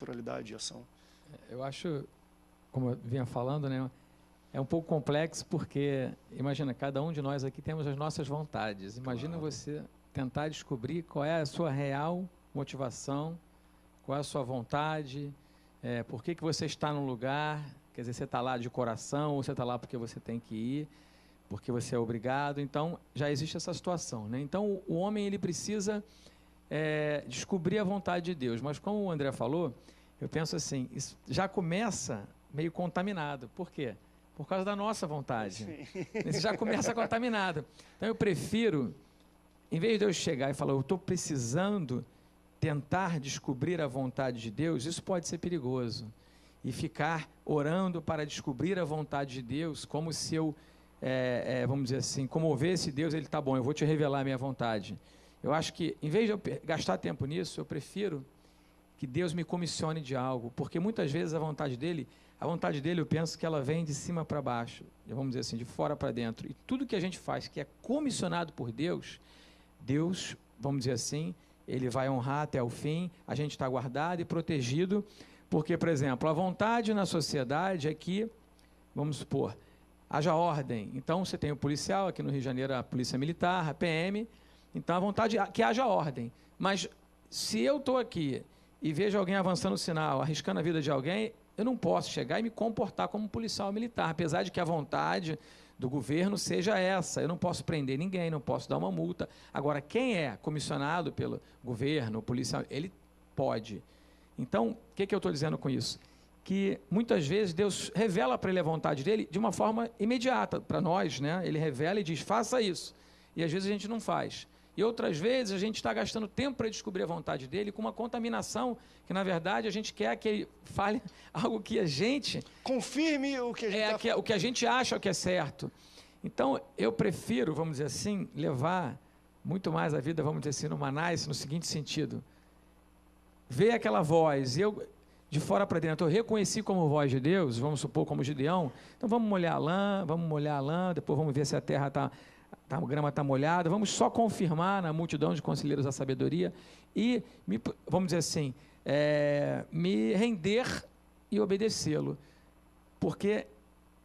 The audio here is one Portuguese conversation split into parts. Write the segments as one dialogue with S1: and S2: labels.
S1: pluralidade de ação.
S2: Eu acho, como eu vinha falando, né, é um pouco complexo porque, imagina, cada um de nós aqui temos as nossas vontades. Imagina você tentar descobrir qual é a sua real motivação, qual é a sua vontade, por que você está num lugar, quer dizer, você está lá de coração ou você está lá porque você tem que ir, porque você é obrigado. Então, já existe essa situação, né? Então, o homem ele precisa descobrir a vontade de Deus. Mas, como o André falou, eu penso assim, isso já começa meio contaminado. Por quê? Por causa da nossa vontade. Isso já começa contaminado. Então, eu prefiro, em vez de eu chegar e falar, eu estou precisando tentar descobrir a vontade de Deus, isso pode ser perigoso. E ficar orando para descobrir a vontade de Deus, como se eu, vamos dizer assim, comovesse Deus, ele está bom, eu vou te revelar a minha vontade. Eu acho que, em vez de eu gastar tempo nisso, eu prefiro que Deus me comissione de algo, porque muitas vezes a vontade dele, eu penso que ela vem de cima para baixo, vamos dizer assim, de fora para dentro. E tudo que a gente faz que é comissionado por Deus, Deus, vamos dizer assim, ele vai honrar até o fim, a gente está guardado e protegido, porque, por exemplo, a vontade na sociedade é que, vamos supor, haja ordem. Então, você tem o policial, aqui no Rio de Janeiro, a Polícia Militar, a PM, então a vontade é que haja ordem. Mas, se eu estou aqui e vejo alguém avançando o sinal, arriscando a vida de alguém, eu não posso chegar e me comportar como um policial militar, apesar de que a vontade do governo seja essa. Eu não posso prender ninguém, não posso dar uma multa. Agora, quem é comissionado pelo governo, o policial, ele pode. Então, o que eu estou dizendo com isso? Que muitas vezes Deus revela para ele a vontade dele de uma forma imediata para nós, né? Ele revela e diz, faça isso. E às vezes a gente não faz. E outras vezes a gente está gastando tempo para descobrir a vontade dele com uma contaminação que, na verdade, a gente quer que ele fale algo que a gente...
S1: Confirme o que a gente...
S2: o que a gente acha que é certo. Então, eu prefiro, vamos dizer assim, levar muito mais a vida, vamos dizer assim, no Manais, no seguinte sentido. Ver aquela voz, eu, de fora para dentro, eu reconheci como voz de Deus, vamos supor, como Gideão, então vamos molhar a lã, depois vamos ver se a terra a grama está molhada, vamos só confirmar na multidão de conselheiros da sabedoria e, vamos dizer assim, me render e obedecê-lo. Porque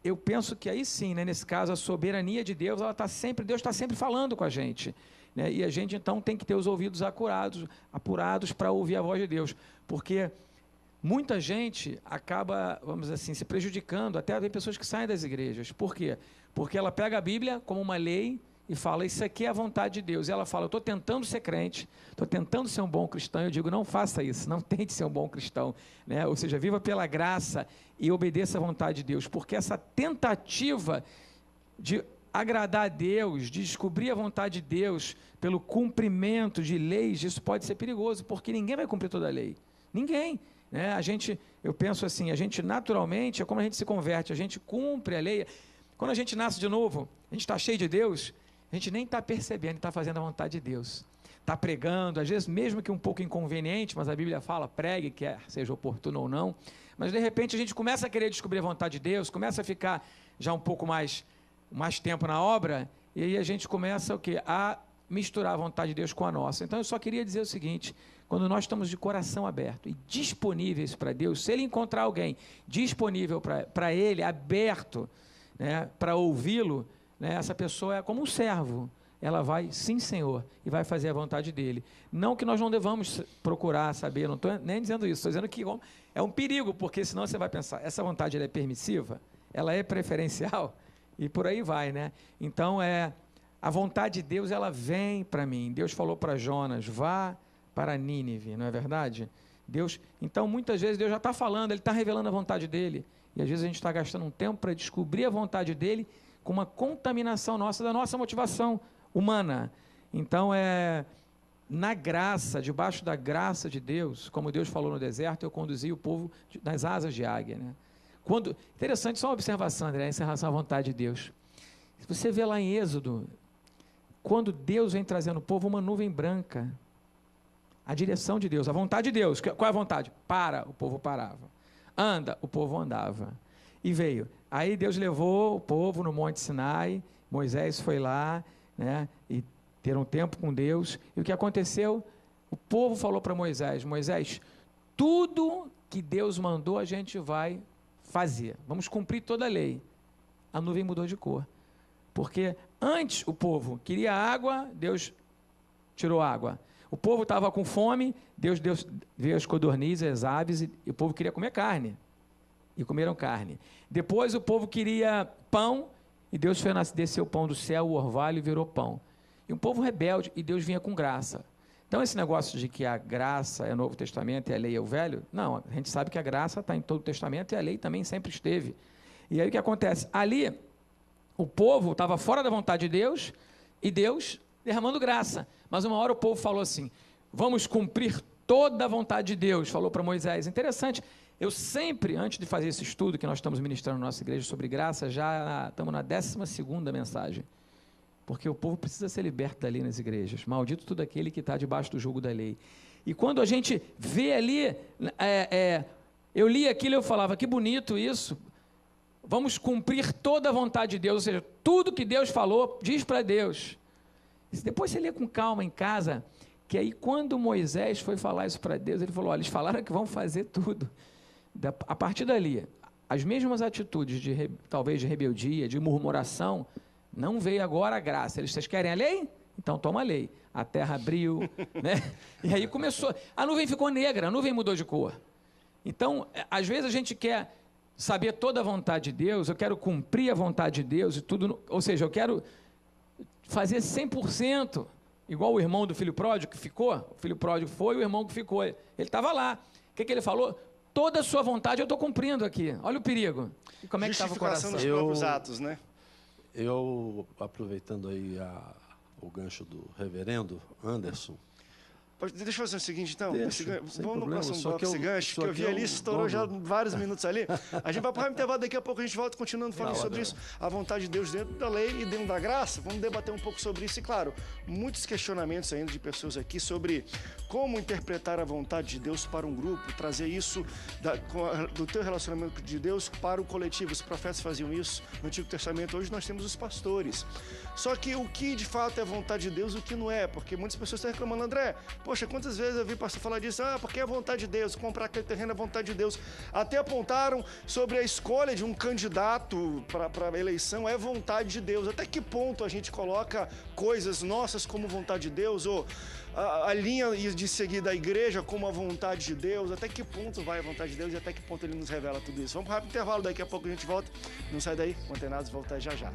S2: eu penso que aí sim, né, nesse caso, a soberania de Deus, Deus está sempre falando com a gente. Né, e a gente, então, tem que ter os ouvidos apurados para ouvir a voz de Deus. Porque muita gente acaba, vamos dizer assim, se prejudicando, até tem pessoas que saem das igrejas. Por quê? Porque ela pega a Bíblia como uma lei e fala, isso aqui é a vontade de Deus. E ela fala, eu estou tentando ser crente, estou tentando ser um bom cristão. Eu digo, não faça isso, não tente ser um bom cristão. Né? Ou seja, viva pela graça e obedeça à vontade de Deus. Porque essa tentativa de agradar a Deus, de descobrir a vontade de Deus pelo cumprimento de leis, isso pode ser perigoso, porque ninguém vai cumprir toda a lei. Ninguém. Né? Eu penso assim, a gente naturalmente, é como a gente se converte, a gente cumpre a lei. Quando a gente nasce de novo, a gente está cheio de Deus, a gente nem está percebendo, está fazendo a vontade de Deus. Está pregando, às vezes mesmo que um pouco inconveniente, mas a Bíblia fala, pregue, quer seja oportuno ou não. Mas de repente a gente começa a querer descobrir a vontade de Deus, começa a ficar já um pouco mais tempo na obra, e aí a gente começa o quê? A misturar a vontade de Deus com a nossa. Então eu só queria dizer o seguinte, quando nós estamos de coração aberto e disponíveis para Deus, se Ele encontrar alguém disponível para Ele, aberto, né, para ouvi-lo, né, essa pessoa é como um servo, ela vai, sim Senhor, e vai fazer a vontade dEle. Não que nós não devamos procurar saber, não estou nem dizendo isso, estou dizendo que é um perigo, porque senão você vai pensar, essa vontade ela é permissiva, ela é preferencial, e por aí vai, né? Então, a vontade de Deus, ela vem para mim. Deus falou para Jonas, vá para Nínive, não é verdade? Então, muitas vezes, Deus já está falando, Ele está revelando a vontade dEle, e às vezes a gente está gastando um tempo para descobrir a vontade dEle com uma contaminação nossa, da nossa motivação humana. Então, na graça, debaixo da graça de Deus, como Deus falou no deserto, eu conduzi o povo nas asas de águia, né? Interessante, só uma observação, André, em relação à vontade de Deus. Se você vê lá em Êxodo, quando Deus vem trazendo o povo, uma nuvem branca, a direção de Deus, a vontade de Deus. Qual é a vontade? Para, o povo parava. Anda, o povo andava. E veio. Aí Deus levou o povo no Monte Sinai, Moisés foi lá, né, e ter um tempo com Deus. E o que aconteceu? O povo falou para Moisés, tudo que Deus mandou, a gente vai fazer. Vamos cumprir toda a lei. A nuvem mudou de cor. Porque antes o povo queria água, Deus tirou água. O povo estava com fome, Deus veio as codornizes, as aves, e o povo queria comer carne. E comeram carne. Depois o povo queria pão, e Deus fez descer o pão do céu, o orvalho, e virou pão. E um povo rebelde, e Deus vinha com graça. Então, esse negócio de que a graça é o Novo Testamento e a lei é o Velho, não, a gente sabe que a graça está em todo o Testamento e a lei também sempre esteve. E aí o que acontece? Ali, o povo estava fora da vontade de Deus e Deus derramando graça. Mas uma hora o povo falou assim, vamos cumprir toda a vontade de Deus, falou para Moisés. Interessante, eu sempre, antes de fazer esse estudo que nós estamos ministrando na nossa igreja sobre graça, já estamos na 12ª mensagem. Porque o povo precisa ser liberto da lei nas igrejas. Maldito todo aquele que está debaixo do jugo da lei. E quando a gente vê ali, eu li aquilo e eu falava, que bonito isso. Vamos cumprir toda a vontade de Deus. Ou seja, tudo que Deus falou, diz para Deus. Depois você lê com calma em casa, que aí quando Moisés foi falar isso para Deus, ele falou, olha, eles falaram que vão fazer tudo. A partir dali, as mesmas atitudes, talvez de rebeldia, de murmuração, não veio agora a graça. Vocês querem a lei? Então toma a lei. A terra abriu, né? E aí começou. A nuvem ficou negra, a nuvem mudou de cor. Então, às vezes a gente quer saber toda a vontade de Deus, eu quero cumprir a vontade de Deus e tudo, ou seja, eu quero fazer 100%, igual o irmão do filho pródigo que ficou, o filho pródigo foi, o irmão que ficou, ele estava lá. O que ele falou? Toda a sua vontade eu estou cumprindo aqui. Olha o perigo. E como é que estava o coração?
S1: Justificação dos próprios atos, né?
S3: Eu, aproveitando aí o gancho do reverendo Anderson.
S1: Deixa eu fazer o seguinte, então. Vamos no
S3: problema,
S1: próximo bloco esse gancho, que eu vi ali, estourou já vários minutos ali. A gente vai para o intervalo, daqui a pouco a gente volta continuando falando sobre isso. A vontade de Deus dentro da lei e dentro da graça. Vamos debater um pouco sobre isso. E, claro, muitos questionamentos ainda de pessoas aqui sobre como interpretar a vontade de Deus para um grupo, trazer isso do teu relacionamento de Deus para o coletivo. Os profetas faziam isso no Antigo Testamento. Hoje nós temos os pastores. Só que o que de fato é a vontade de Deus e o que não é, porque muitas pessoas estão reclamando, André, poxa, quantas vezes eu vi pastor falar disso, porque é a vontade de Deus, comprar aquele terreno é a vontade de Deus. Até apontaram sobre a escolha de um candidato para a eleição, é vontade de Deus. Até que ponto a gente coloca coisas nossas como vontade de Deus, ou a linha de seguir da igreja como a vontade de Deus, até que ponto vai a vontade de Deus e até que ponto ele nos revela tudo isso. Vamos para o rápido intervalo, daqui a pouco a gente volta. Não sai daí, Antenados volta já já.